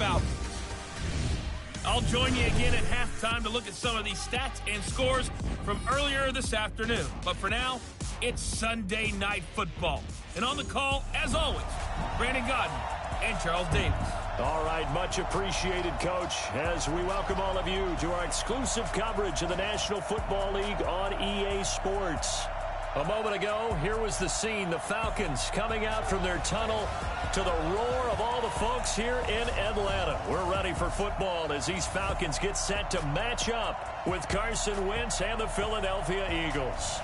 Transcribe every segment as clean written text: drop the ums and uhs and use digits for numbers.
Falcons. I'll join you again at halftime to look at some of these stats and scores from earlier this afternoon. But for now, it's Sunday Night Football. And on the call, as always, Brandon Godden and Charles Davis. All right, much appreciated, Coach, as we welcome all of you to our exclusive coverage of the National Football League on EA Sports. A moment ago, here was the scene. The Falcons coming out from their tunnel to the roar of all the folks here in Atlanta. We're ready for football as these Falcons get set to match up with Carson Wentz and the Philadelphia Eagles.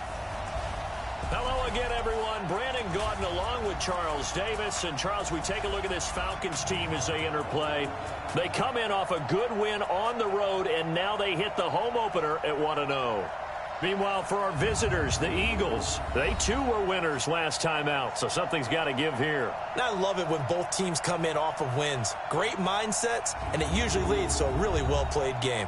Hello again, everyone. Brandon Gaudin along with Charles Davis. And, Charles, we take a look at this Falcons team as they enter play. They come in off a good win on the road, and now they hit the home opener at 1-0. Meanwhile, for our visitors, the Eagles, they too were winners last time out, so something's got to give here. I love it when both teams come in off of wins. Great mindsets, and it usually leads to a really well-played game.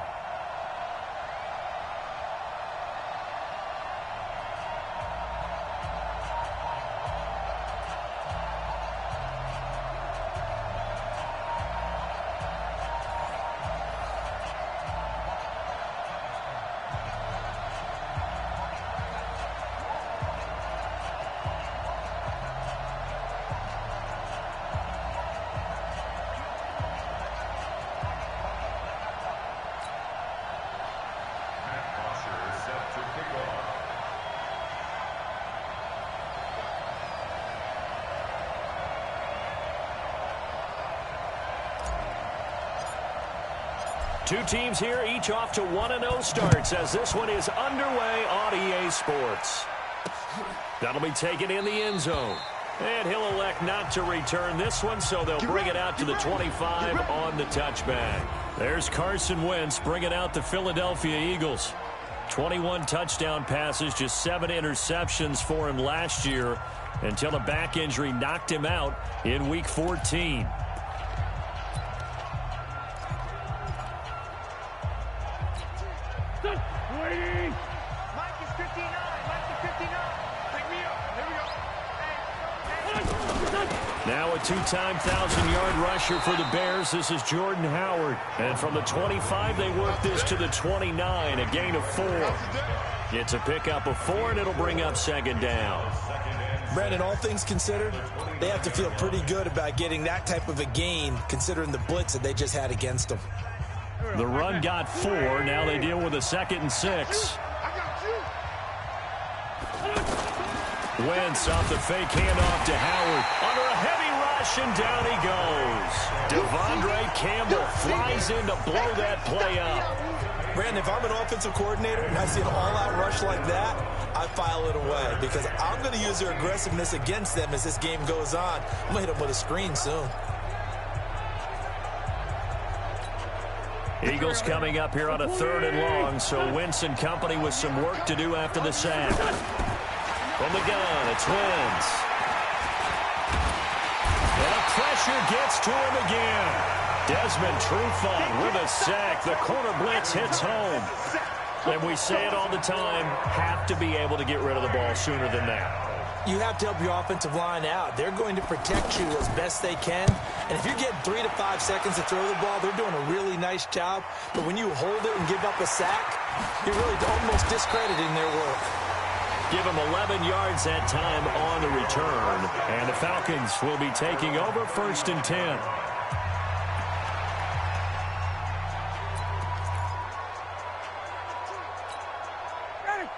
Two teams here, each off to 1-0 starts as this one is underway on EA Sports. That'll be taken in the end zone. And he'll elect not to return this one, so they'll bring it out to the 25 on the touchback. There's Carson Wentz bringing out the Philadelphia Eagles. 21 touchdown passes, just 7 interceptions for him last year until a back injury knocked him out in Week 14. Now a two-time 1,000-yard rusher for the Bears. This is Jordan Howard. And from the 25, they work this to the 29, a gain of 4. It's a pickup of 4, and it'll bring up second down. Brandon, all things considered, they have to feel pretty good about getting that type of a gain, considering the blitz that they just had against them. The run got 4. Now they deal with a 2nd and 6. Wentz off the fake handoff to Howard. Under a heavy rush, and down he goes. Devondre Campbell flies in to blow that play up. Brandon, if I'm an offensive coordinator and I see an all-out rush like that, I file it away because I'm going to use their aggressiveness against them as this game goes on. I'm going to hit them with a screen soon. Eagles coming up here on a 3rd and long, so Wentz and company with some work to do after the sack. From the gun, it's Wentz. And the pressure gets to him again. Desmond Trufant with a sack. The corner blitz hits home. And we say it all the time, have to be able to get rid of the ball sooner than that. You have to help your offensive line out. They're going to protect you as best they can. And if you're getting 3 to 5 seconds to throw the ball, they're doing a really nice job. But when you hold it and give up a sack, you're really almost discrediting their work. Give him 11 yards that time on the return. And the Falcons will be taking over 1st and 10.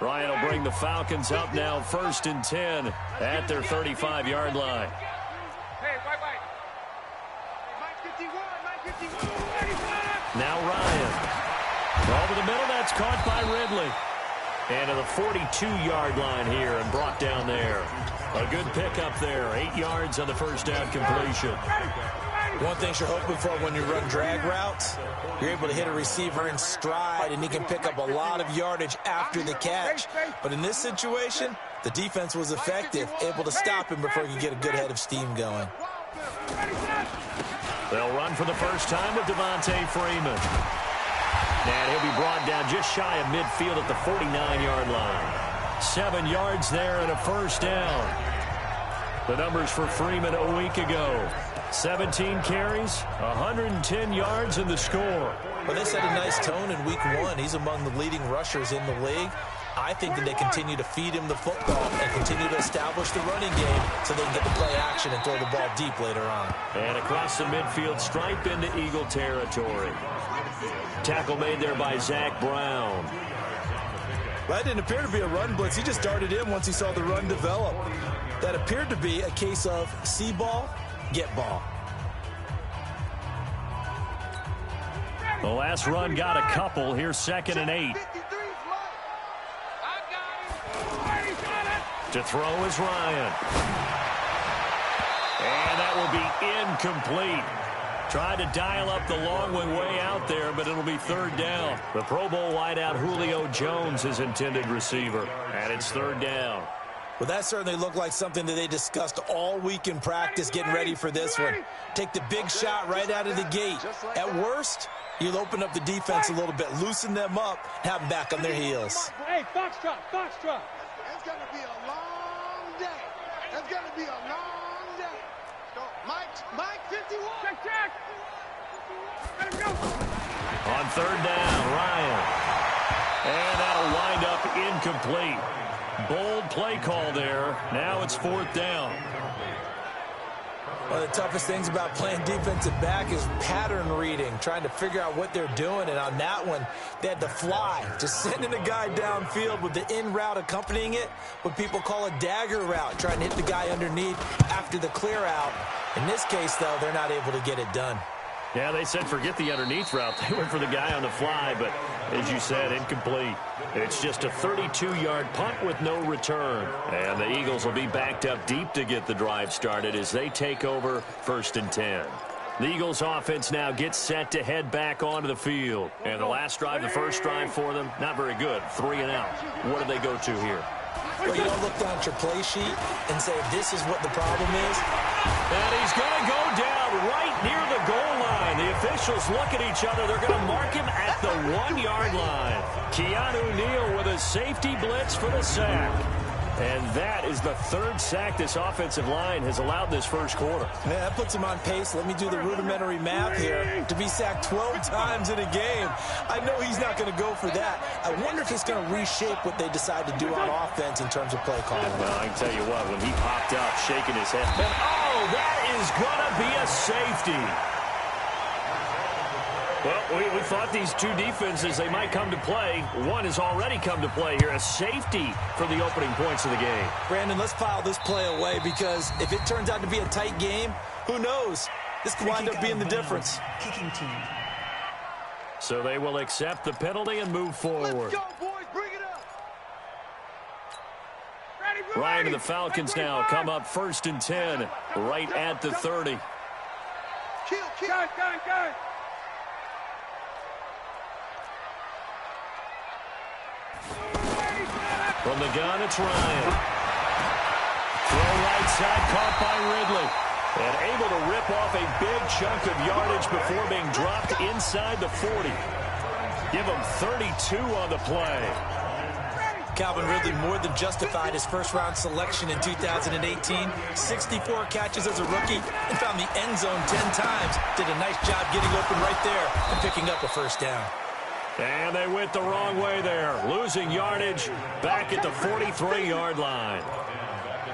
Ryan will bring the Falcons up now 1st and 10 at their 35-yard line. Now Ryan. Over the middle, that's caught by Ridley. And to the 42-yard line here and brought down there. A good pickup there. 8 yards on the first down completion. One thing you're hoping for when you run drag routes, you're able to hit a receiver in stride, and he can pick up a lot of yardage after the catch. But in this situation, the defense was effective, able to stop him before he could get a good head of steam going. They'll run for the first time with Devontae Freeman. And he'll be brought down just shy of midfield at the 49-yard line. 7 yards there and a first down. The numbers for Freeman a week ago. 17 carries, 110 yards in the score. Well, they set a nice tone in week 1. He's among the leading rushers in the league. I think that they continue to feed him the football and continue to establish the running game so they can get to play action and throw the ball deep later on. And across the midfield stripe into Eagle territory. Tackle made there by Zach Brown. Well, that didn't appear to be a run blitz. He just darted in once he saw the run develop. That appeared to be a case of see ball, get ball. The last run got a couple. Here's 2nd and 8. To throw is Ryan. And that will be incomplete. Tried to dial up the long one way out there, but it'll be 3rd down. The Pro Bowl wideout Julio Jones is intended receiver, and it's 3rd down. Well, that certainly looked like something that they discussed all week in practice getting ready for this one. Take the big shot right out of the gate. At worst, you'll open up the defense a little bit, loosen them up, have them back on their heels. Hey, foxtrot, foxtrot. It's going to be a long day. It's going to be a long day. Mike 51. Check. Let him go. On 3rd down, Ryan. And that'll wind up incomplete. Bold play call there. Now it's 4th down. One of the toughest things about playing defensive back is pattern reading, trying to figure out what they're doing. And on that one, they had to fly, just sending a guy downfield with the in route accompanying it, what people call a dagger route, trying to hit the guy underneath after the clear out. In this case, though, they're not able to get it done. Yeah, they said forget the underneath route. They went for the guy on the fly, but as you said, incomplete. It's just a 32-yard punt with no return. And the Eagles will be backed up deep to get the drive started as they take over 1st and 10. The Eagles offense now gets set to head back onto the field. And the last drive, the first drive for them, not very good. 3 and out. What do they go to here? Well, you don't look down at your play sheet and say this is what the problem is. And he's going to go down right near the goal line. The officials look at each other. They're going to mark him at the 1-yard line. Keanu Neal with a safety blitz for the sack. And that is the 3rd sack this offensive line has allowed this first quarter. Yeah, that puts him on pace. Let me do the rudimentary math here. To be sacked 12 times in a game, I know he's not going to go for that. I wonder if it's going to reshape what they decide to do on offense in terms of play calling. Well, I can tell you what, when he popped up, shaking his head, oh, that is going to be a safety. Well, we thought these two defenses, they might come to play. One has already come to play here, a safety for the opening points of the game. Brandon, let's file this play away because if it turns out to be a tight game, who knows? This could wind up being the difference. Kicking team. So they will accept the penalty and move forward. Let's go, boys. Bring it up. Ryan and the Falcons now come up 1st and 10, right at the 30. Kill. Gun. From the gun, it's Ryan. Throw right side, caught by Ridley. And able to rip off a big chunk of yardage before being dropped inside the 40. Give him 32 on the play. Calvin Ridley more than justified his first-round selection in 2018. 64 catches as a rookie and found the end zone 10 times. Did a nice job getting open right there and picking up a 1st down. And they went the wrong way there. Losing yardage back at the 43-yard line.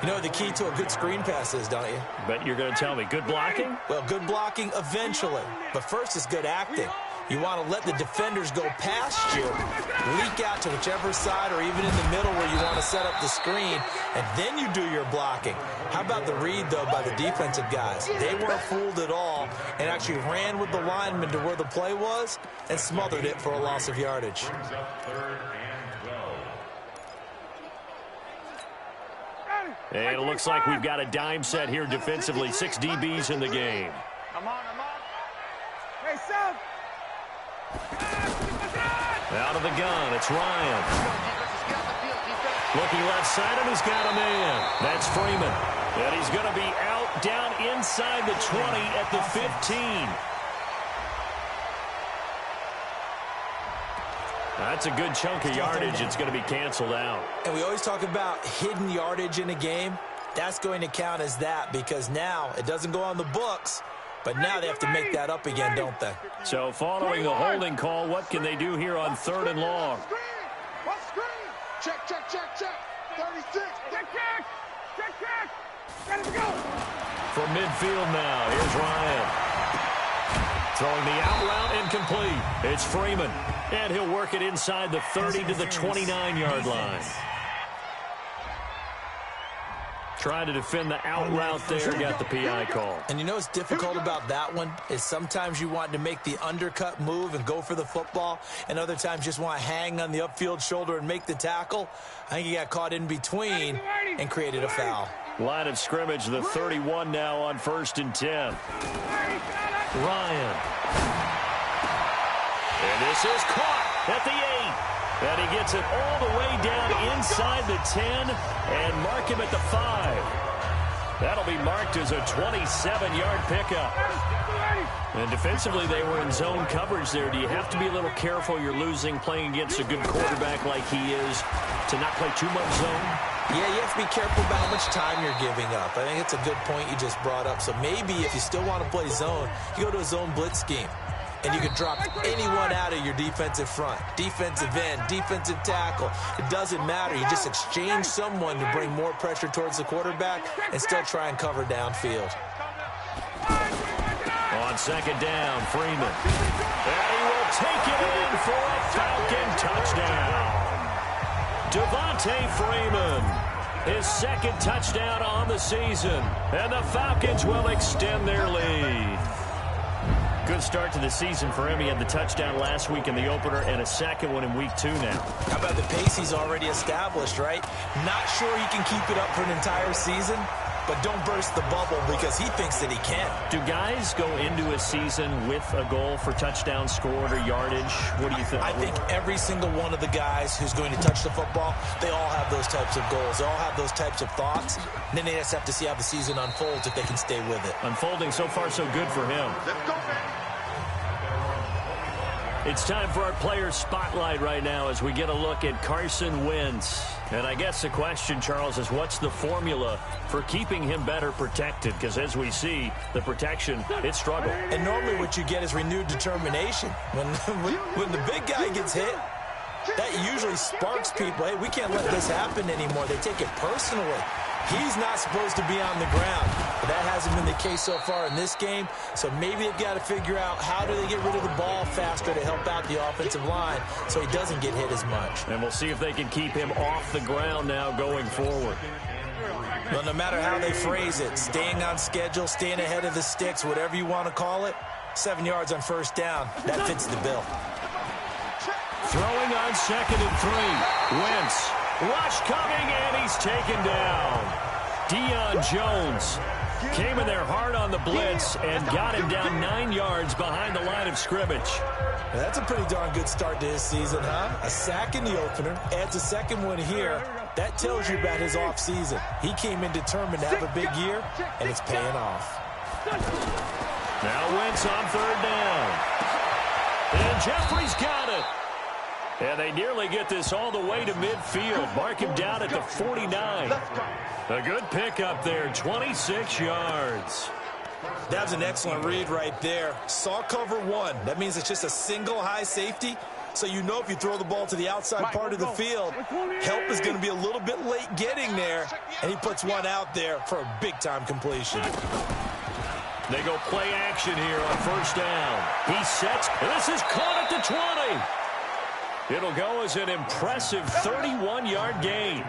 You know what the key to a good screen pass is, don't you? Bet you're going to tell me. Good blocking? Well, good blocking eventually. But first is good acting. You want to let the defenders go past you, leak out to whichever side or even in the middle where you want to set up the screen, and then you do your blocking. How about the read, though, by the defensive guys? They weren't fooled at all and actually ran with the lineman to where the play was and smothered it for a loss of yardage. And it looks like we've got a dime set here defensively. 6 DBs in the game. I'm on. Hey, Sam. Out of the gun, it's Ryan. Looking left side, and he's got a man. That's Freeman. And he's going to be out down inside the 20 at the 15. That's a good chunk of yardage. It's going to be canceled out. And we always talk about hidden yardage in a game. that's going to count as that because now it doesn't go on the books, but now they have to make that up again, don't they? So following the holding call, what can they do here on 3rd and long? Check, check, check, check. 36. Check, check. Check, check. Let it go. From midfield now, here's Ryan. Throwing the out route incomplete. It's Freeman. And he'll work it inside the 30 to the 29-yard line. Trying to defend the out route there, got the PI call. And you know what's difficult about that one is sometimes you want to make the undercut move and go for the football, and other times just want to hang on the upfield shoulder and make the tackle. I think he got caught in between and created a foul. Line of scrimmage, the 31 now on 1st and 10. Ryan. And this is caught at the 8. And he gets it all the way down inside the 10 and mark him at the 5. That'll be marked as a 27-yard pickup. And defensively, they were in zone coverage there. Do you have to be a little careful you're losing playing against a good quarterback like he is to not play too much zone? Yeah, you have to be careful about how much time you're giving up. I think it's a good point you just brought up. So maybe if you still want to play zone, you go to a zone blitz scheme. And you can drop anyone out of your defensive front, defensive end, defensive tackle. It doesn't matter. You just exchange someone to bring more pressure towards the quarterback and still try and cover downfield. On 2nd down, Freeman. And he will take it in for a Falcon touchdown. Devontae Freeman, his 2nd touchdown on the season. And the Falcons will extend their lead. Good start to the season for him. He had the touchdown last week in the opener and a 2nd one in week 2 now. How about the pace he's already established, right? Not sure he can keep it up for an entire season, but don't burst the bubble because he thinks that he can. Do guys go into a season with a goal for touchdown scored or yardage? What do you think? I think every single one of the guys who's going to touch the football, they all have those types of goals. They all have those types of thoughts. And then they just have to see how the season unfolds if they can stay with it. Unfolding so far so good for him. Let's go, man. It's time for our player spotlight right now as we get a look at Carson Wentz. And I guess the question, Charles, is what's the formula for keeping him better protected? Because as we see, the protection, it's struggled. And normally what you get is renewed determination. When the big guy gets hit, that usually sparks people. Hey, we can't let this happen anymore. They take it personally. He's not supposed to be on the ground. But that hasn't been the case so far in this game. So maybe they've got to figure out how do they get rid of the ball faster to help out the offensive line so he doesn't get hit as much. And we'll see if they can keep him off the ground now going forward. Well, no matter how they phrase it, staying on schedule, staying ahead of the sticks, whatever you want to call it, 7 yards on 1st down, that fits the bill. Throwing on 2nd and 3. Wentz. Rush coming, and he's taken down. Deion Jones came in there hard on the blitz and got him down 9 yards behind the line of scrimmage. Now, that's a pretty darn good start to his season, huh? A sack in the opener, adds a 2nd one here. That tells you about his offseason. He came in determined to have a big year, and it's paying off. Now Wentz on 3rd down. And Jeffrey's got it. And they nearly get this all the way to midfield. Mark him down at the 49. A good pickup there, 26 yards. That was an excellent read right there. Saw cover 1. That means it's just a single high safety. So you know if you throw the ball to the outside part of the field, help is going to be a little bit late getting there. And he puts one out there for a big-time completion. They go play action here on 1st down. He sets, and this is caught at the 20. It'll go as an impressive 31-yard gain.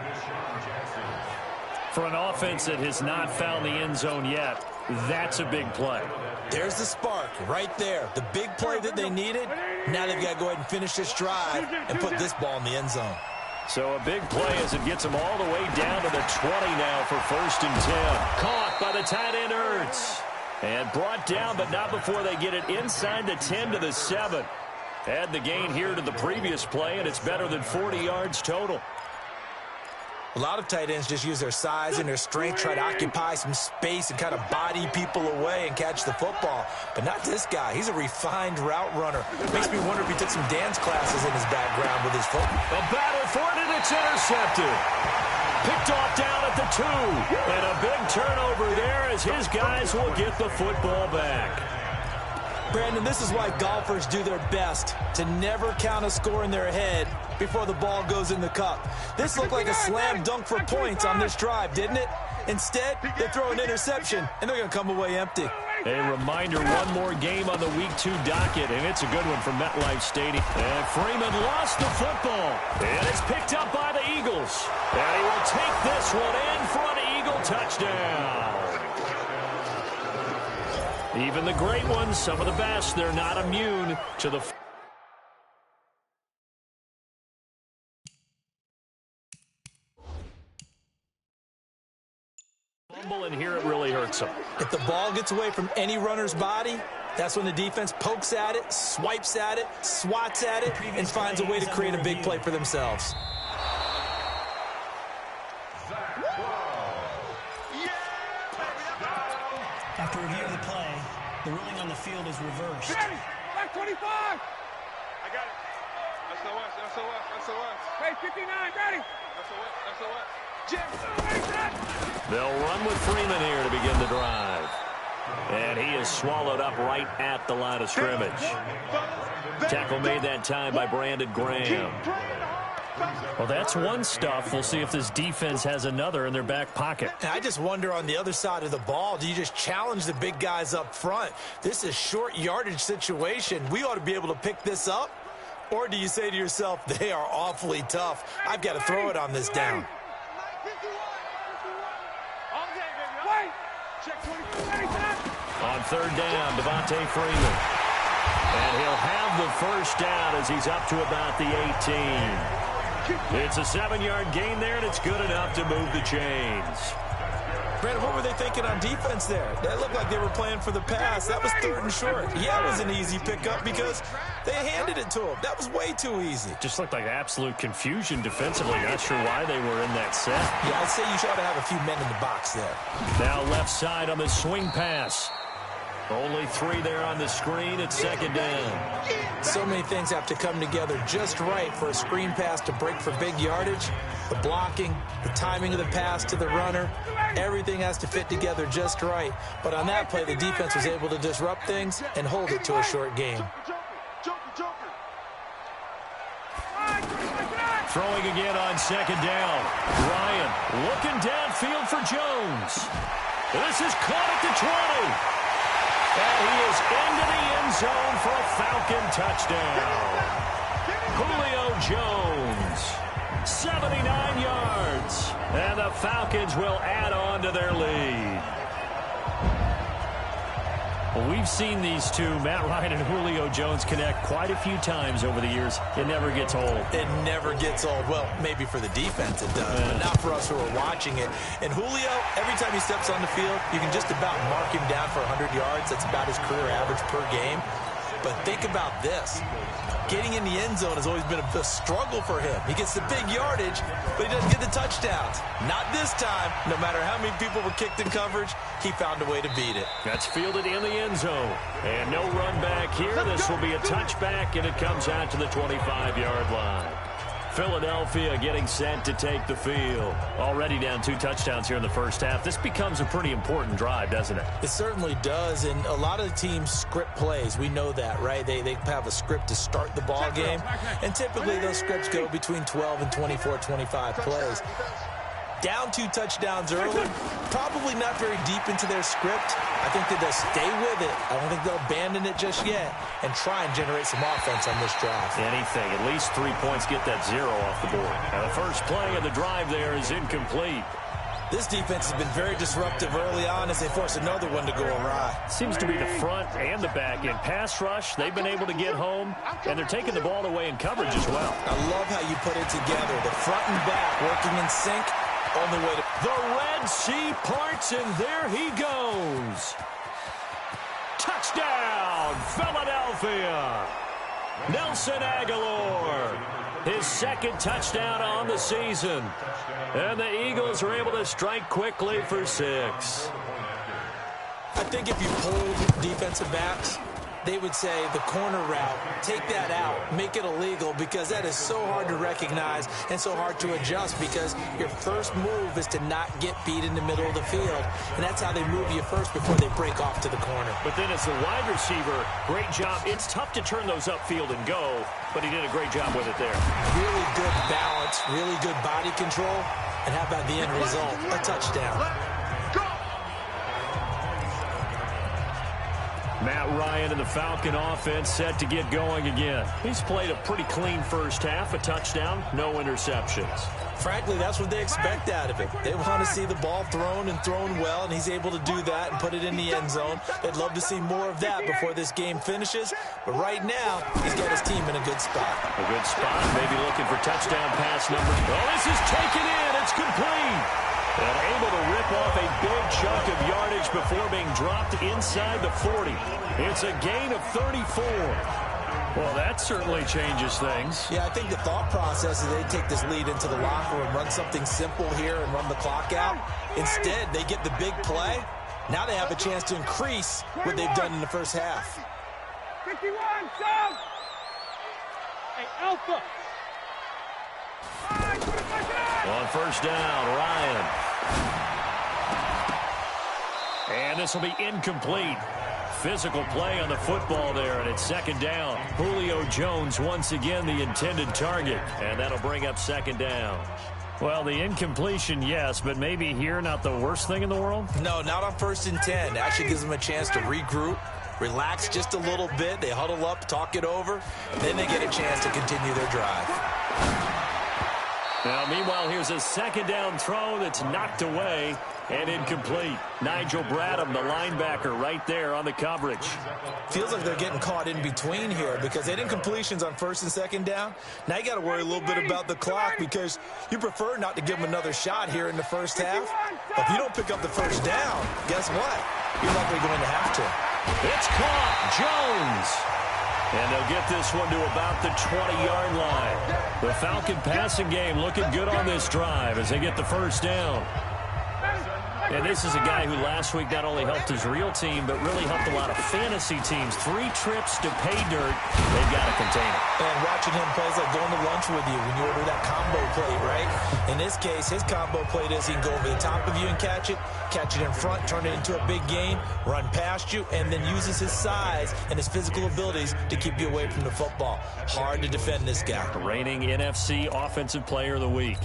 For an offense that has not found the end zone yet, that's a big play. There's the spark right there. The big play that they needed. Now they've got to go ahead and finish this drive and put this ball in the end zone. So a big play as it gets them all the way down to the 20 now for 1st and 10. Caught by the tight end Ertz. And brought down, but not before they get it inside the 10 to the 7. Add the gain here to the previous play, and it's better than 40 yards total. A lot of tight ends just use their size and their strength, try to occupy some space and kind of body people away and catch the football. But not this guy. He's a refined route runner. Makes me wonder if he took some dance classes in his background with his foot. A battle for it, and it's intercepted. Picked off down at the 2. And a big turnover there as his guys will get the football back. Brandon, this is why golfers do their best to never count a score in their head before the ball goes in the cup. This looked like a slam dunk for points on this drive, didn't it? Instead, they throw an interception, and they're going to come away empty. A reminder, one more game on the Week 2 docket, and it's a good one from MetLife Stadium. And Freeman lost the football, and it's picked up by the Eagles. And he will take this one in for an Eagle touchdown. Even the great ones, some of the best, they're not immune to the fumble, and here it really hurts them. If the ball gets away from any runner's body, that's when the defense pokes at it, swipes at it, swats at it, and finds a way to create a big play for themselves. After review of the play, the ruling on the field is reversed. Back 25. I got it. SOS. Hey, 59, ready. SOS. They'll run with Freeman here to begin the drive. And he is swallowed up right at the line of scrimmage. Tackle made that time by Brandon Graham. Well, that's one stuff. We'll see if this defense has another in their back pocket. And I just wonder on the other side of the ball, do you just challenge the big guys up front? This is short yardage situation. We ought to be able to pick this up. Or do you say to yourself, they are awfully tough. I've got to throw it on this down. On third down, Devontae Freeman. And he'll have the first down as he's up to about the 18. It's a 7-yard gain there, and it's good enough to move the chains. Brandon, what were they thinking on defense there? That looked like they were playing for the pass. That was 3rd and short. Yeah, it was an easy pickup because they handed it to him. That was way too easy. Just looked like absolute confusion defensively. Not sure why they were in that set. Yeah, I'd say you should have a few men in the box there. Now left side on the swing pass. Only 3 there on the screen at 2nd down. So many things have to come together just right for a screen pass to break for big yardage. The blocking, the timing of the pass to the runner, everything has to fit together just right. But on that play, the defense was able to disrupt things and hold it to a short game. Throwing again on 2nd down. Ryan looking downfield for Jones. This is caught at the 20. And he is into the end zone for a Falcon touchdown. Julio Jones, 79 yards. And the Falcons will add on to their lead. Well, we've seen these two, Matt Ryan and Julio Jones, connect quite a few times over the years. It never gets old. It never gets old. Well, maybe for the defense it does, but not for us who are watching it. And Julio, every time he steps on the field, you can just about mark him down for 100 yards. That's about his career average per game. But think about this. Getting in the end zone has always been a struggle for him. He gets the big yardage, but he doesn't get the touchdowns. Not this time. No matter how many people were kicked in coverage, he found a way to beat it. That's fielded in the end zone. And no run back here. This will be a touchback, and it comes out to the 25-yard line. Philadelphia getting set to take the field. Already down 2 touchdowns here in the first half. This becomes a pretty important drive, doesn't it? It certainly does, and a lot of the teams script plays. We know that, right? They have a script to start the ball game, and typically those scripts go between 12 and 24, 25 plays. Down 2 touchdowns early, probably not very deep into their script. I think that they'll stay with it. I don't think they'll abandon it just yet and try and generate some offense on this drive. Anything, at least 3 points, get that 0 off the board. And the first play of the drive there is incomplete. This defense has been very disruptive early on as they force another one to go awry. Seems to be the front and the back end. Pass rush, they've been able to get home, and they're taking the ball away in coverage as well. I love how you put it together. The front and back working in sync. On the way to the Red Sea parts, and there he goes. Touchdown, Philadelphia. Nelson Aguilar, his 2nd touchdown on the season. And the Eagles are able to strike quickly for 6. I think if you pull defensive backs, they would say the corner route, take that out, make it illegal, because that is so hard to recognize and so hard to adjust, because your first move is to not get beat in the middle of the field, and that's how they move you first before they break off to the corner. But then as the wide receiver, great job. It's tough to turn those upfield and go, but he did a great job with it there. Really good balance, really good body control, and how about the end result? A touchdown. Matt Ryan and the Falcon offense set to get going again. He's played a pretty clean first half, a touchdown, no interceptions. Frankly, that's what they expect out of him. They want to see the ball thrown and thrown well, and he's able to do that and put it in the end zone. They'd love to see more of that before this game finishes, but right now, he's got his team in a good spot. A good spot, maybe looking for touchdown pass numbers. Oh, this is taken in. It's complete. And able to rip off a big chunk of yardage before being dropped inside the 40. It's a gain of 34. Well, that certainly changes things. Yeah, I think the thought process is they take this lead into the locker room, run something simple here and run the clock out. Instead, they get the big play. Now they have a chance to increase what they've done in the first half. 51, sub! Hey, Alpha! On first down, Ryan. And this will be incomplete. Physical play on the football there, and it's second down. Julio Jones once again the intended target, and that'll bring up second down. Well, the incompletion, yes, but maybe here not the worst thing in the world? No, not on 1st and 10. Actually gives them a chance to regroup, relax just a little bit. They huddle up, talk it over, then they get a chance to continue their drive. Now, meanwhile, here's a second down throw that's knocked away and incomplete. Nigel Bradham, the linebacker, right there on the coverage. Feels like they're getting caught in between here because they had incompletions on 1st and 2nd down. Now you got to worry a little bit about the clock because you prefer not to give them another shot here in the first half. But if you don't pick up the first down, guess what? You're likely going to have to. It's caught. Jones. And they'll get this one to about the 20-yard line. The Falcon passing game looking good on this drive as they get the first down. And this is a guy who last week not only helped his real team, but really helped a lot of fantasy teams. 3 trips to pay dirt. They've got to contain it. And watching him play is like going to lunch with you when you order that combo plate, right? In this case, his combo plate is he can go over the top of you and catch it in front, turn it into a big gain, run past you, and then uses his size and his physical abilities to keep you away from the football. Hard to defend this guy. Reigning NFC Offensive Player of the Week.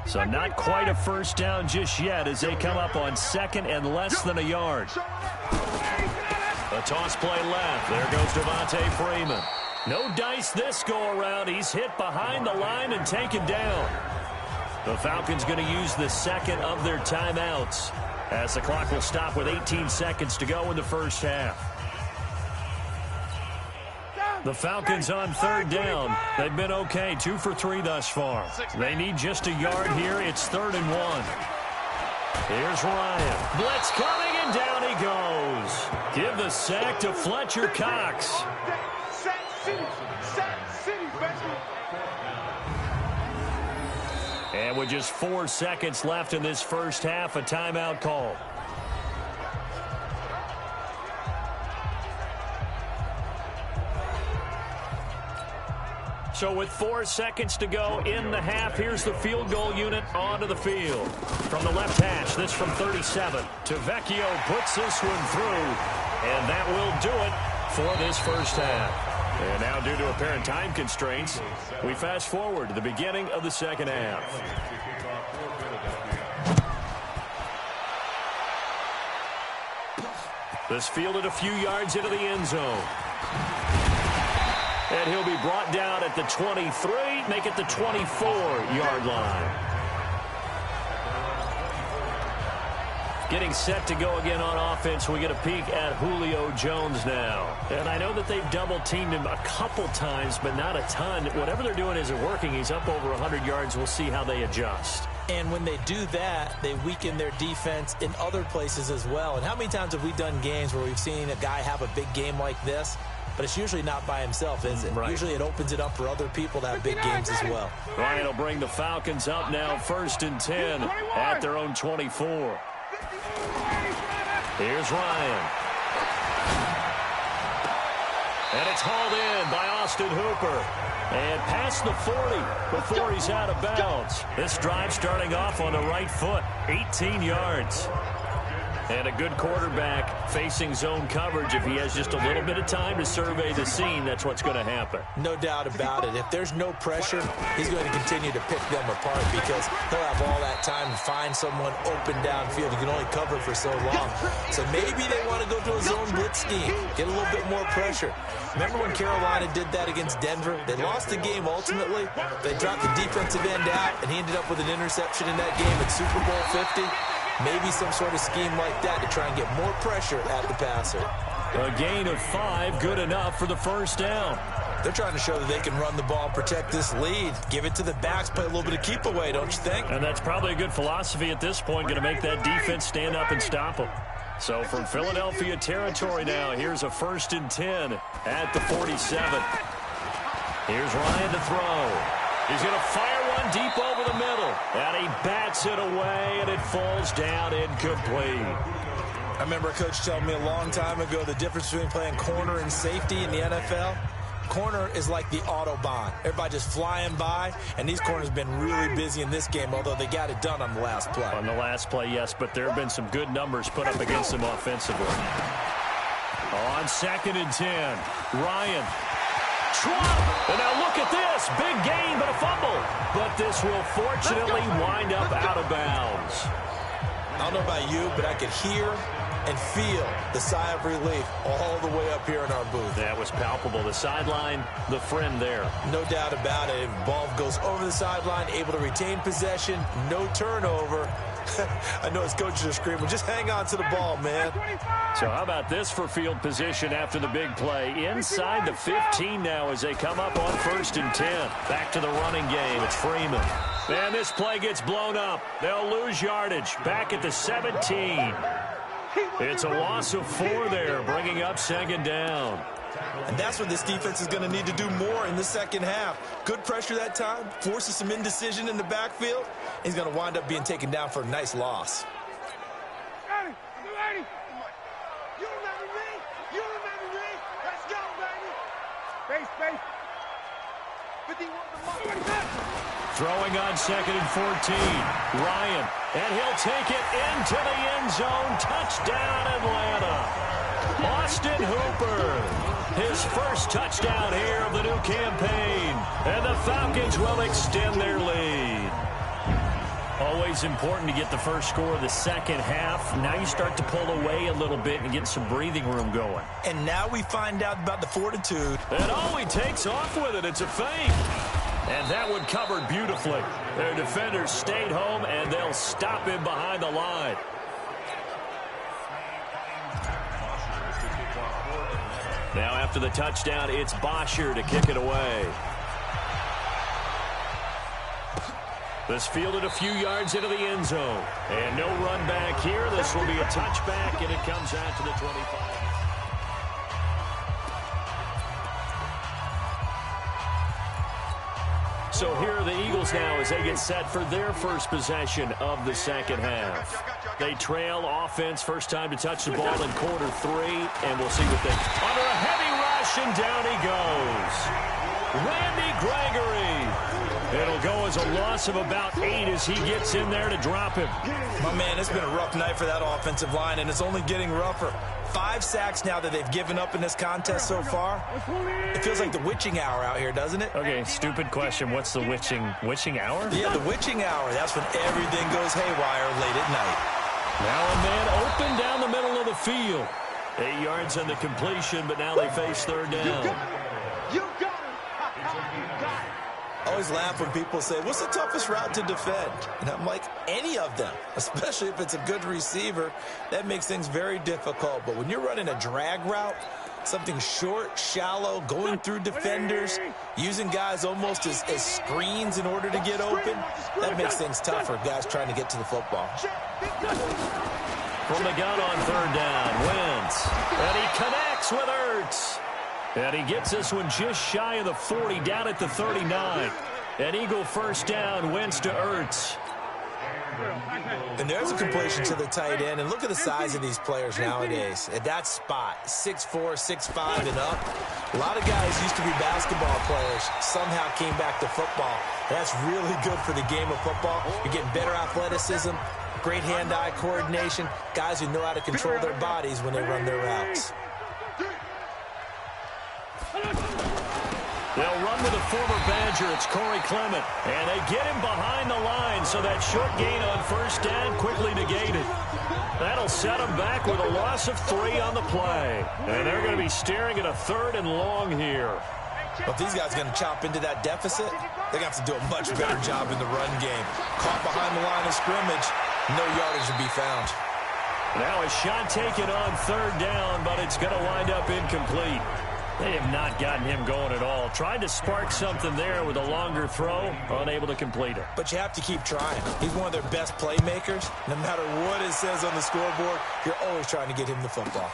So not quite a first down just yet as they come up on 2nd and less than a yard. A toss play left. There goes Devontae Freeman. No dice this go-around. He's hit behind the line and taken down. The Falcons going to use the second of their timeouts as the clock will stop with 18 seconds to go in the first half. The Falcons on 3rd down. They've been okay, 2 for 3 thus far. They need just a yard here. It's 3rd and 1. Here's Ryan. Blitz coming, and down he goes. Give the sack to Fletcher Cox. And with just 4 seconds left in this first half, a timeout call. So with 4 seconds to go in the half, here's the field goal unit onto the field. From the left hash, this from 37. Tavecchio puts this one through, and that will do it for this first half. And now, due to apparent time constraints, we fast forward to the beginning of the second half. This fielded a few yards into the end zone. And he'll be brought down at the 23, make it the 24-yard line. Getting set to go again on offense. We get a peek at Julio Jones now. And I know that they've double-teamed him a couple times, but not a ton. Whatever they're doing isn't working. He's up over 100 yards. We'll see how they adjust. And when they do that, they weaken their defense in other places as well. And how many times have we done games where we've seen a guy have a big game like this? But it's usually not by himself, is it? Right. Usually it opens it up for other people to have big games as well. Ryan will bring the Falcons up now 1st and 10 at their own 24. Here's Ryan. And it's hauled in by Austin Hooper. And past the 40 before he's out of bounds. This drive starting off on the right foot, 18 yards. And a good quarterback facing zone coverage. If he has just a little bit of time to survey the scene, that's what's going to happen. No doubt about it. If there's no pressure, he's going to continue to pick them apart because he'll have all that time to find someone open downfield. He can only cover for so long. So maybe they want to go to a zone blitz scheme, get a little bit more pressure. Remember when Carolina did that against Denver? They lost the game ultimately. They dropped the defensive end out, and he ended up with an interception in that game at Super Bowl 50. Maybe some sort of scheme like that to try and get more pressure at the passer. A gain of 5, good enough for the first down. They're trying to show that they can run the ball and protect this lead. Give it to the backs, play a little bit of keep away, don't you think? And that's probably a good philosophy at this point, going to make that defense stand up and stop them. So from Philadelphia territory now, here's a 1st and 10 at the 47. Here's Ryan to throw. He's going to fire one deep over the middle. And he bats it away, and it falls down incomplete. I remember a coach telling me a long time ago the difference between playing corner and safety in the NFL. Corner is like the Autobahn. Everybody just flying by, and these corners have been really busy in this game, although they got it done on the last play. On the last play, yes, but there have been some good numbers put up against them offensively. On 2nd and 10, Ryan. Trump, and now look at this. Big gain, but a fumble. But this will fortunately wind up out of bounds. I don't know about you, but I could hear and feel the sigh of relief all the way up here in our booth. That was palpable. The sideline, the friend there. No doubt about it. Ball goes over the sideline, able to retain possession, no turnover. I know his coaches are screaming, just hang on to the ball, man. So how about this for field position after the big play? Inside the 15 now as they come up on 1st and 10. Back to the running game. It's Freeman. And this play gets blown up. They'll lose yardage. Back at the 17. It's a loss of 4 there, bringing up 2nd down. And that's what this defense is going to need to do more in the second half. Good pressure that time, forces some indecision in the backfield. He's going to wind up being taken down for a nice loss. You remember me? You remember me? Let's go, baby. Space. 51 Throwing on 2nd and 14. Ryan, and he'll take it into the end zone. Touchdown, Atlanta. Austin Hooper, his first touchdown here of the new campaign. And the Falcons will extend their lead. Always important to get the first score of the second half. Now you start to pull away a little bit and get some breathing room going. And now we find out about the fortitude. And he takes off with it. It's a fake. And that one covered beautifully. Their defenders stayed home, and they'll stop him behind the line. Now after the touchdown, it's Bosher to kick it away. This fielded a few yards into the end zone. And no run back here. This will be a touchback, and it comes out to the 25. So here are the Eagles now as they get set for their first possession of the second half. They trail offense, first time to touch the ball in quarter 3, and we'll see what they... Under a heavy rush, and down he goes. Randy Gregory. It'll go as a loss of about 8 as he gets in there to drop him. My man, it's been a rough night for that offensive line, and it's only getting rougher. 5 sacks now that they've given up in this contest so far. It feels like the witching hour out here, doesn't it? Okay, stupid question. What's the witching hour? Yeah, the witching hour. That's when everything goes haywire late at night. Now a man open down the middle of the field. 8 yards on the completion, but now they face third down. You got it. I always laugh when people say, what's the toughest route to defend? And I'm like, any of them, especially if it's a good receiver. That makes things very difficult. But when you're running a drag route, something short, shallow, going through defenders, using guys almost as screens in order to get open, that makes things tougher, guys trying to get to the football. From the gun on third down, Wentz. And he connects with Ertz. And he gets this one just shy of the 40, down at the 39. An Eagle first down, Wentz to Ertz. And there's a completion to the tight end. And look at the size of these players nowadays. At that spot, 6'4", 6'5", and up. A lot of guys used to be basketball players, somehow came back to football. That's really good for the game of football. You're getting better athleticism, great hand-eye coordination, guys who know how to control their bodies when they run their routes. They'll run with a former Badger. It's Corey Clement. And they get him behind the line, so that short gain on first down quickly negated. That'll set them back with a loss of 3 on the play. And they're going to be staring at a 3rd and long here. Well, if these guys are going to chop into that deficit, they're going to have to do a much better job in the run game. Caught behind the line of scrimmage, no yardage to be found. Now a shot taken on 3rd down, but it's going to wind up incomplete. They have not gotten him going at all. Tried to spark something there with a longer throw, unable to complete it. But you have to keep trying. He's one of their best playmakers. No matter what it says on the scoreboard, you're always trying to get him the football.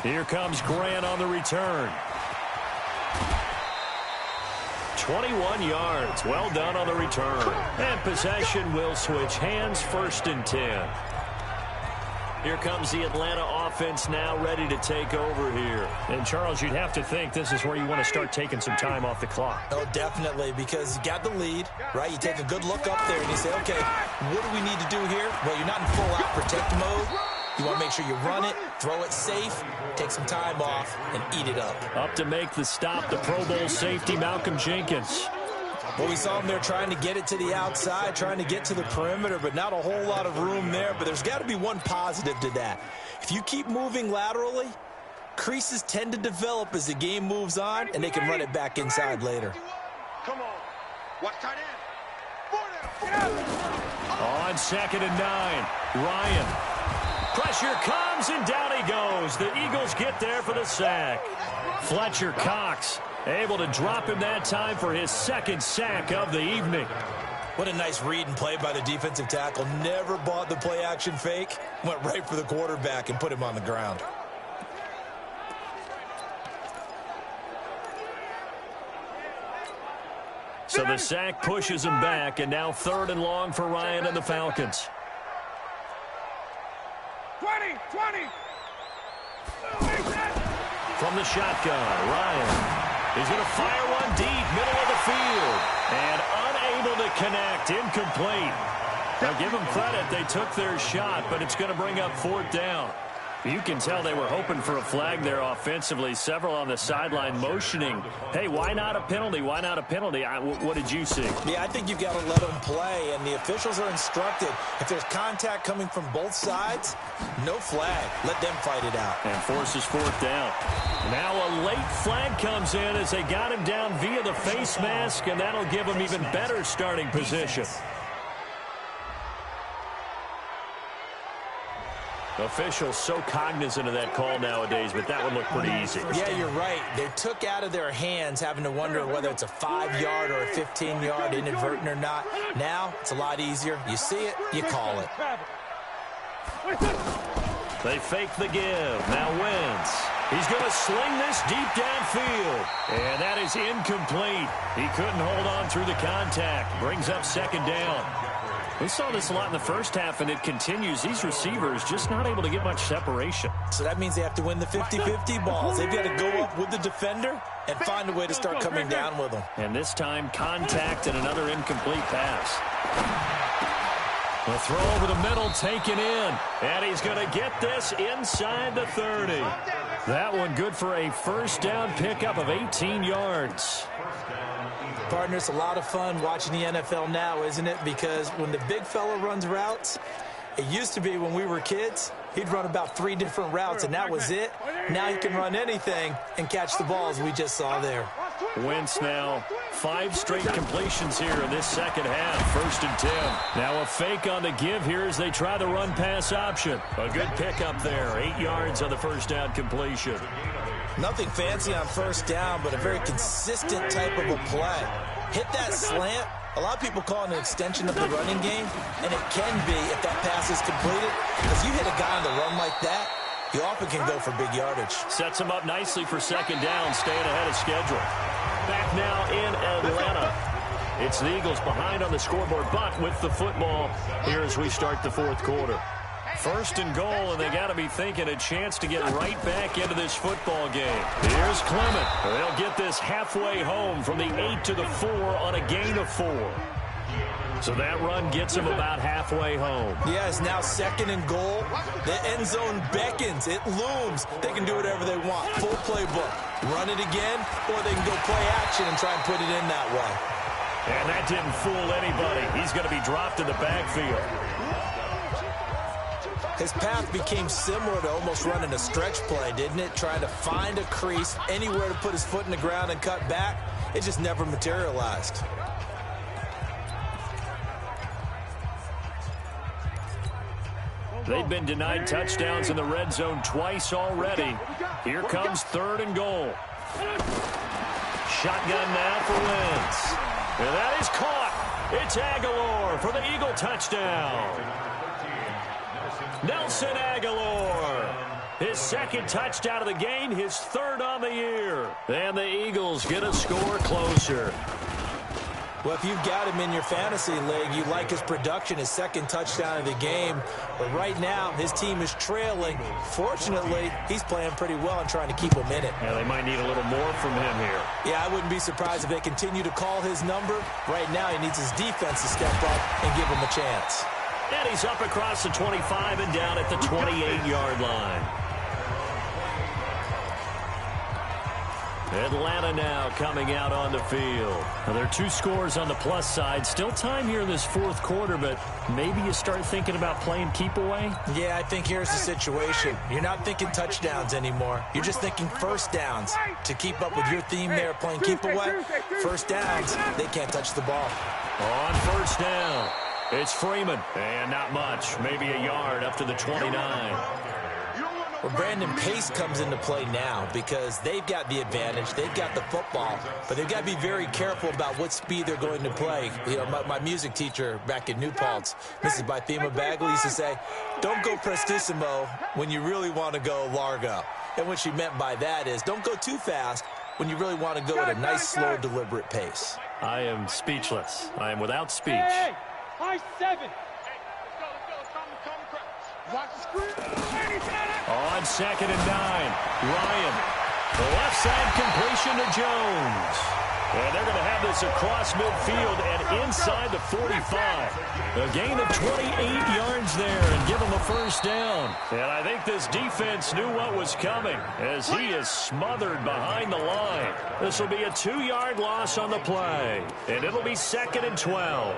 Here comes Grant on the return. 21 yards. Well done on the return. And possession will switch hands, 1st and 10. Here comes the Atlanta offense now ready to take over here. And, Charles, you'd have to think this is where you want to start taking some time off the clock. Oh, definitely, because you got the lead, right? You take a good look up there and you say, okay, what do we need to do here? Well, you're not in full-out protect mode. You want to make sure you run it, throw it safe, take some time off, and eat it up. Up to make the stop, the Pro Bowl safety, Malcolm Jenkins. Well, we saw him there trying to get it to the outside, trying to get to the perimeter, but not a whole lot of room there. But there's got to be one positive to that. If you keep moving laterally, creases tend to develop as the game moves on, and they can run it back inside later. Come on. Watch tight end. On 2nd and 9, Ryan. Pressure comes, and down he goes. The Eagles get there for the sack. Fletcher Cox able to drop him that time for his 2nd sack of the evening. What a nice read and play by the defensive tackle. Never bought the play-action fake. Went right for the quarterback and put him on the ground. So the sack pushes him back, and now 3rd and long for Ryan and the Falcons. 20. From the shotgun, Ryan. He's going to fire one deep, middle of the field. And unable to connect, incomplete. Now give them credit, they took their shot, but it's going to bring up 4th down. You can tell they were hoping for a flag there offensively. Several on the sideline motioning, hey, why not a penalty? Why not a penalty? What did you see? Yeah, I think you've got to let them play, and the officials are instructed. If there's contact coming from both sides, no flag. Let them fight it out. And forces 4th down. Now a late flag comes in as they got him down via the face mask, and that'll give him even better starting position. Officials so cognizant of that call nowadays, but that would look pretty easy. Yeah, you're right. They took out of their hands having to wonder whether it's a 5-yard or a 15-yard inadvertent or not. Now, it's a lot easier. You see it, you call it. They fake the give. Now Wentz. He's going to sling this deep downfield. And that is incomplete. He couldn't hold on through the contact. Brings up 2nd down. We saw this a lot in the first half, and it continues. These receivers just not able to get much separation. So that means they have to win the 50-50 balls. They've got to go up with the defender and find a way to start coming down with them. And this time, contact and another incomplete pass. The throw over the middle taken in. And he's going to get this inside the 30. That one good for a 1st down pickup of 18 yards. Partner, it's a lot of fun watching the NFL now, isn't it? Because when the big fella runs routes, it used to be when we were kids, he'd run about 3 different routes, and that was it. Now he can run anything and catch the balls we just saw there. Wentz now 5 straight completions here in this 2nd half. 1st and 10. Now a fake on the give here as they try the run-pass option. A good pickup there. 8 yards on the 1st down completion. Nothing fancy on 1st down, but a very consistent type of a play. Hit that slant. A lot of people call it an extension of the running game, and it can be if that pass is completed. Because you hit a guy on the run like that, you often can go for big yardage. Sets him up nicely for 2nd down, staying ahead of schedule. Back now in Atlanta. It's the Eagles behind on the scoreboard, but with the football here as we start the fourth quarter. First and goal, and they got to be thinking a chance to get right back into this football game. Here's Clement. They'll get this halfway home from the 8 to the 4 on a gain of 4. So that run gets them about halfway home. Yeah, it's now second and goal. The end zone beckons. It looms. They can do whatever they want. Full playbook. Run it again, or they can go play action and try and put it in that way. And that didn't fool anybody. He's going to be dropped in the backfield. His path became similar to almost running a stretch play, didn't it? Trying to find a crease, anywhere to put his foot in the ground and cut back. It just never materialized. They've been denied touchdowns in the red zone twice already. Here comes third and goal. Shotgun now for Wentz. And that is caught. It's Aguilar for the Eagle touchdown. Nelson Aguilar. His second touchdown of the game, his third on the year. And the Eagles get a score closer. Well, if you've got him in your fantasy league, you like his production, his second touchdown of the game. But right now, his team is trailing. Fortunately, he's playing pretty well and trying to keep him in it. Yeah, they might need a little more from him here. Yeah, I wouldn't be surprised if they continue to call his number. Right now, he needs his defense to step up and give him a chance. And he's up across the 25 and down at the 28-yard line. Atlanta now coming out on the field. Now, there are 2 scores on the plus side. Still time here in this fourth quarter, but maybe you start thinking about playing keep away? Yeah, I think here's the situation. You're not thinking touchdowns anymore. You're just thinking first downs. To keep up with your theme there, playing keep away, first downs, they can't touch the ball. On first down, it's Freeman. And not much, maybe a yard up to the 29. Well, Brandon, pace comes into play now because they've got the advantage. They've got the football, but they've got to be very careful about what speed they're going to play. You know, my music teacher back in New Paltz, Mrs. Bythema Bagley, used to say, don't go prestissimo when you really want to go largo. And what she meant by that is don't go too fast when you really want to go at a nice, slow, deliberate pace. I am speechless. I am without speech. Hey, high 7. Watch the screen. On second and 9, Ryan. The left side completion to Jones. And they're going to have this across midfield and inside the 45. A gain of 28 yards there and give them a first down. And I think this defense knew what was coming as he is smothered behind the line. This will be a 2-yard loss on the play. And it'll be second and 12.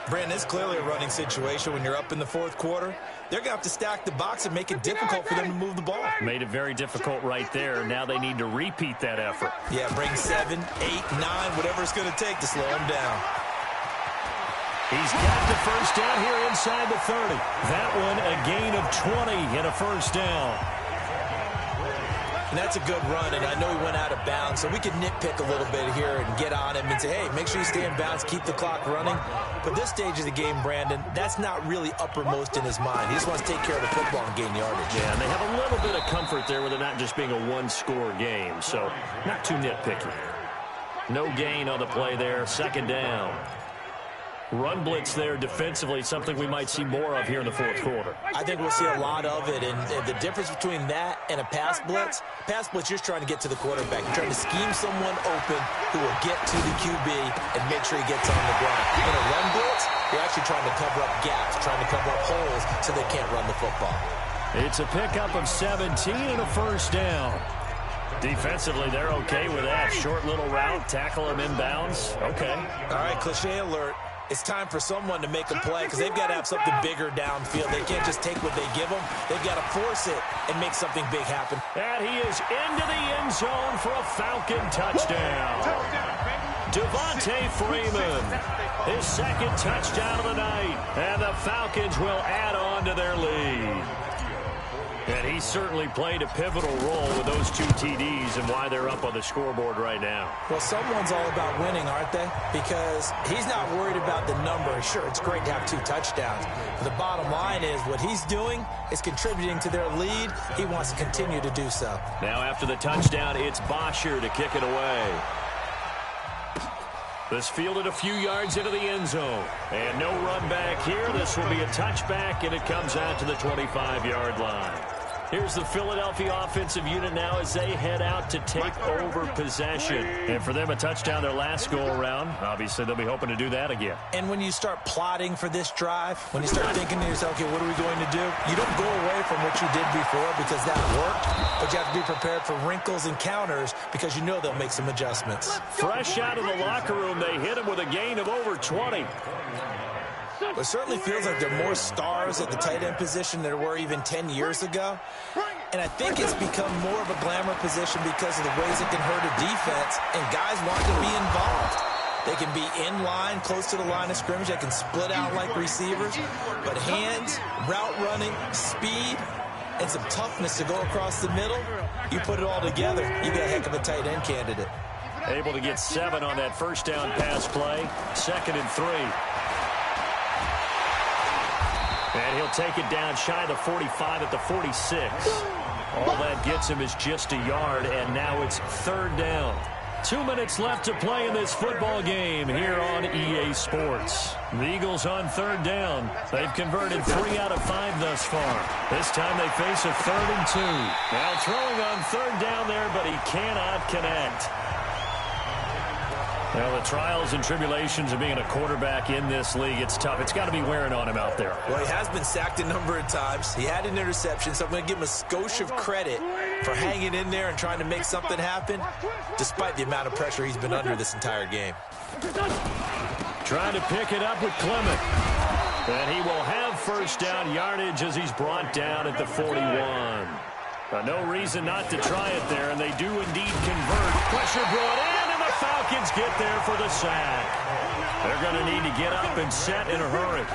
Brandon, it's clearly a running situation when you're up in the fourth quarter. They're going to have to stack the box and make it difficult for them to move the ball. Made it very difficult right there. Now they need to repeat that effort. Yeah, bring 7, 8, 9, whatever it's going to take to slow them down. He's got the first down here inside the 30. That one a gain of 20 and a first down. And that's a good run, and I know he went out of bounds, so we can nitpick a little bit here and get on him and say, hey, make sure you stay in bounds, keep the clock running. But this stage of the game, Brandon, that's not really uppermost in his mind. He just wants to take care of the football and gain yardage. Yeah, and they have a little bit of comfort there with it not just being a one-score game, so not too nitpicky. No gain on the play there, second down. Run blitz there defensively, something we might see more of here in the fourth quarter. I think we'll see a lot of it, and the difference between that and a pass blitz, you're just trying to get to the quarterback. You're trying to scheme someone open who will get to the QB and make sure he gets on the ground. In a run blitz, you're actually trying to cover up gaps, trying to cover up holes so they can't run the football. It's a pickup of 17 and a first down. Defensively, they're okay with that. Short little route, tackle him inbounds. Okay. All right, cliche alert. It's time for someone to make a play because they've got to have something bigger downfield. They can't just take what they give them. They've got to force it and make something big happen. And he is into the end zone for a Falcon touchdown. Devontae Freeman, his second touchdown of the night. And the Falcons will add on to their lead. And he certainly played a pivotal role with those 2 TDs and why they're up on the scoreboard right now. Well, someone's all about winning, aren't they? Because he's not worried about the number. Sure, it's great to have 2 touchdowns. But the bottom line is what he's doing is contributing to their lead. He wants to continue to do so. Now after the touchdown, it's Bosher to kick it away. This fielded a few yards into the end zone. And no run back here. This will be a touchback, and it comes out to the 25-yard line. Here's the Philadelphia offensive unit now as they head out to take over possession. And for them, a touchdown their last go-around. Obviously, they'll be hoping to do that again. And when you start plotting for this drive, when you start thinking to yourself, okay, what are we going to do? You don't go away from what you did before because that worked, but you have to be prepared for wrinkles and counters because you know they'll make some adjustments. Fresh out of the locker room, they hit him with a gain of over 20. It certainly feels like there are more stars at the tight end position than there were even 10 years ago. And I think it's become more of a glamour position because of the ways it can hurt a defense, and guys want to be involved. They can be in line, close to the line of scrimmage. They can split out like receivers. But hands, route running, speed, and some toughness to go across the middle, you put it all together, you got a heck of a tight end candidate. Able to get 7 on that first down pass play. 2nd and 3. And he'll take it down shy of the 45 at the 46. All that gets him is just a yard, and now it's 3rd down. 2 minutes left to play in this football game here on EA Sports. The Eagles on 3rd down. They've converted 3 out of 5 thus far. This time they face a 3rd and 2. Now throwing on 3rd down there, but he cannot connect. Well, the trials and tribulations of being a quarterback in this league, it's tough. It's got to be wearing on him out there. Well, he has been sacked a number of times. He had an interception, so I'm going to give him a skosh of credit for hanging in there and trying to make something happen, despite the amount of pressure he's been under this entire game. Trying to pick it up with Clement. And he will have first down yardage as he's brought down at the 41. No reason not to try it there, and they do indeed convert. Pressure brought in, and the Falcons get there for the sack. They're going to need to get up and set in a hurry.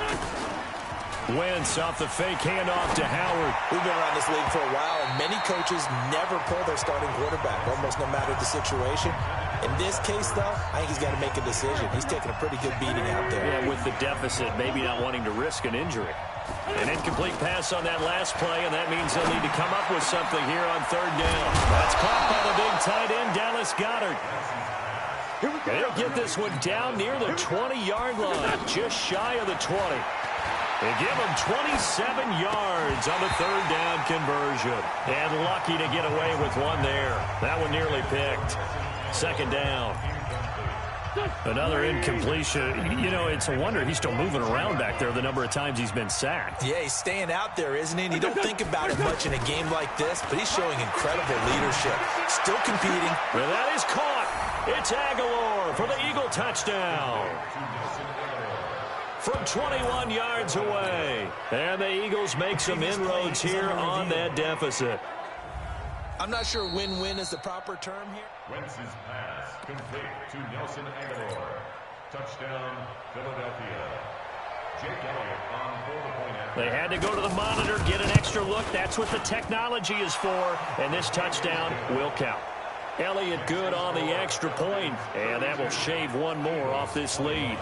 Wentz off the fake handoff to Howard. We've been around this league for a while, and many coaches never pull their starting quarterback, almost no matter the situation. In this case, though, I think he's got to make a decision. He's taking a pretty good beating out there. Yeah, with the deficit, maybe not wanting to risk an injury. An incomplete pass on that last play, and that means they'll need to come up with something here on 3rd down. That's caught by the big tight end, Dallas Goedert. They'll get this one down near the 20-yard line, just shy of the 20. They give him 27 yards on the 3rd down conversion. And lucky to get away with one there. That one nearly picked. 2nd down. Another incompletion. You know, it's a wonder he's still moving around back there the number of times he's been sacked. Yeah, he's staying out there, isn't he? And you don't think about it much in a game like this, but he's showing incredible leadership. Still competing. Well, that is caught. It's Aguilar for the Eagle touchdown. From 21 yards away. And the Eagles make some inroads here on that deficit. I'm not sure win-win is the proper term here. Wentz's pass complete to Nelson Aguilar. Touchdown, Philadelphia. Jake Elliott on for the point after. They had to go to the monitor, get an extra look. That's what the technology is for. And this touchdown will count. Elliott good on the extra point, and that will shave one more off this lead.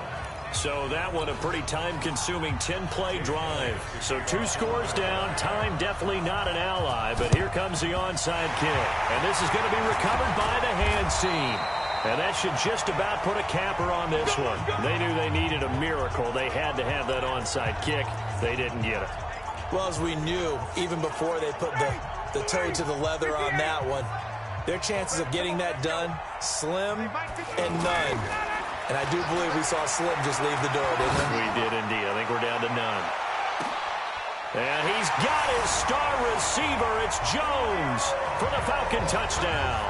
So that one a pretty time-consuming 10-play drive. So 2 scores down, time definitely not an ally, but here comes the onside kick. And this is going to be recovered by the hands team. And that should just about put a capper on this one. They knew they needed a miracle. They had to have that onside kick. They didn't get it. Well, as we knew, even before they put the toe to the leather on that one, their chances of getting that done, slim and none. And I do believe we saw Slim just leave the door, didn't we? We did indeed. I think we're down to none. And he's got his star receiver. It's Jones for the Falcon touchdown.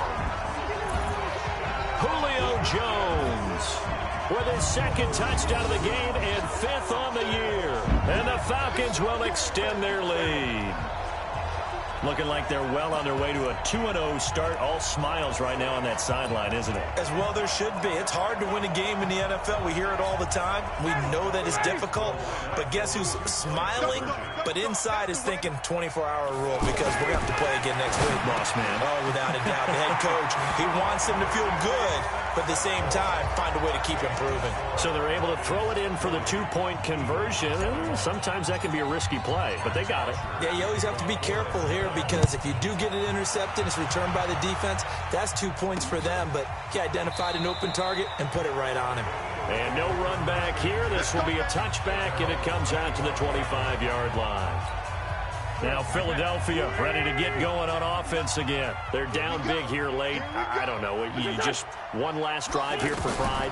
Julio Jones with his 2nd touchdown of the game and 5th on the year. And the Falcons will extend their lead. Looking like they're well on their way to a 2-0 start. All smiles right now on that sideline, isn't it? As well there should be. It's hard to win a game in the NFL. We hear it all the time. We know that it's difficult. But guess who's smiling But inside is thinking 24-hour rule because we're going to have to play again next week. Boss man. Oh, without a doubt. The head coach, he wants them to feel good, but at the same time, find a way to keep improving. So they're able to throw it in for the two-point conversion. Sometimes that can be a risky play, but they got it. Yeah, you always have to be careful here because if you do get it intercepted, it's returned by the defense, that's 2 points for them. But he identified an open target and put it right on him. And no run back here. This will be a touchback, and it comes out to the 25-yard line. Now Philadelphia ready to get going on offense again. They're down big here late. I don't know. You just one last drive here for pride.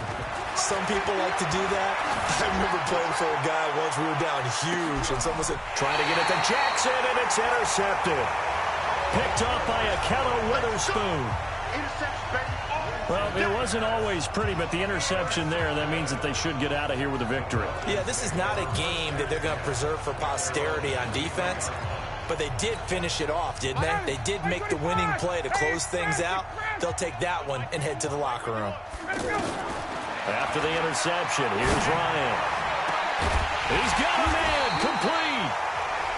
Some people like to do that. I remember playing for a guy once we were down huge, and someone said, trying to get it to Jackson, and it's intercepted. Picked up by Akello Witherspoon. Well, it wasn't always pretty, but the interception there, that means that they should get out of here with a victory. Yeah, this is not a game that they're going to preserve for posterity on defense, but they did finish it off, didn't they? They did make the winning play to close things out. They'll take that one and head to the locker room. After the interception, here's Ryan. He's got a man, complete.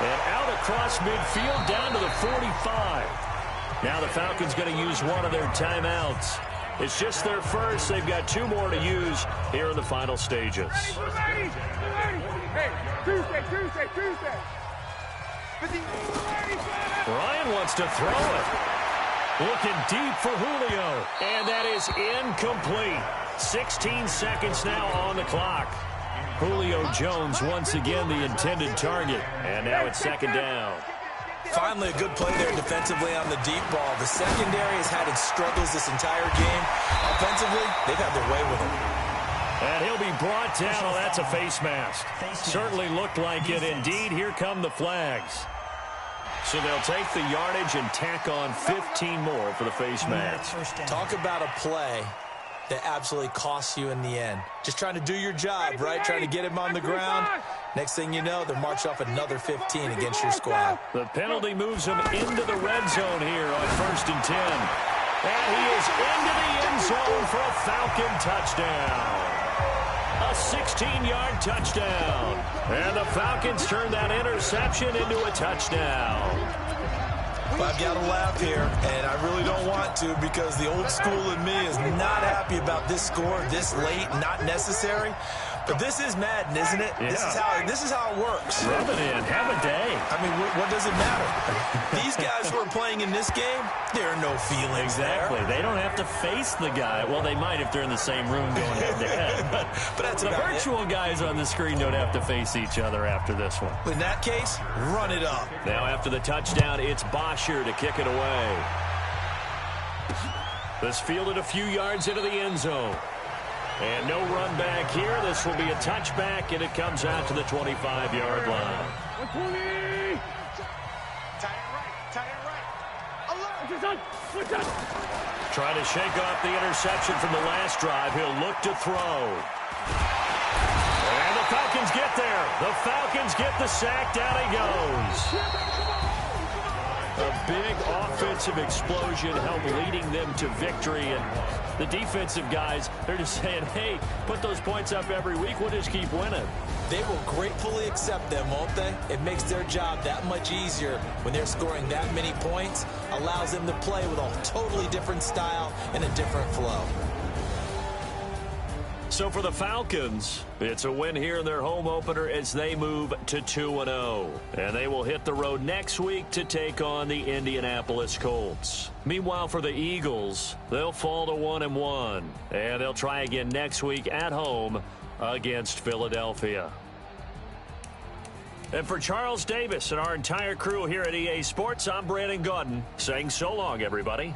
And out across midfield down to the 45. Now the Falcons going to use one of their timeouts. It's just their first. They've got 2 more to use here in the final stages. Hey, Tuesday. Ryan wants to throw it. Looking deep for Julio. And that is incomplete. 16 seconds now on the clock. Julio Jones once again the intended target. And now it's second down. Finally, a good play there defensively on the deep ball. The secondary has had its struggles this entire game. Offensively, they've had their way with him. And he'll be brought down. Oh, that's a face mask. Certainly looked like it. Indeed, here come the flags. So they'll take the yardage and tack on 15 more for the face mask. Talk about a play that absolutely costs you in the end. Just trying to do your job, right? Trying to get him on the ground. Next thing you know, they're march off another 15 against your squad. The penalty moves him into the red zone here on 1st and 10. And he is into the end zone for a Falcon touchdown. A 16-yard touchdown. And the Falcons turn that interception into a touchdown. I've got to laugh here, and I really don't want to because the old school in me is not happy about this score this late, not necessary. But this is Madden, isn't it? Yeah. This is how it works. Rub it in. Have a day. I mean, what does it matter? These guys who are playing in this game, there are no feelings exactly. there. They don't have to face the guy. Well, they might if they're in the same room going head-to-head. But that's the virtual guys on the screen don't have to face each other after this one. In that case, run it up. Now after the touchdown, it's Bosher to kick it away. This fielded a few yards into the end zone. And no run back here. This will be a touchback, and it comes out to the 25-yard line. 120. Trying to shake off the interception from the last drive. He'll look to throw. And the Falcons get there. The Falcons get the sack. Down he goes. A big offensive explosion helped leading them to victory. And the defensive guys, they're just saying, hey, put those points up every week. We'll just keep winning. They will gratefully accept them, won't they? It makes their job that much easier when they're scoring that many points. Allows them to play with a totally different style and a different flow. So for the Falcons, it's a win here in their home opener as they move to 2-0. And they will hit the road next week to take on the Indianapolis Colts. Meanwhile, for the Eagles, they'll fall to 1-1. And they'll try again next week at home against Philadelphia. And for Charles Davis and our entire crew here at EA Sports, I'm Brandon Gaudin saying so long, everybody.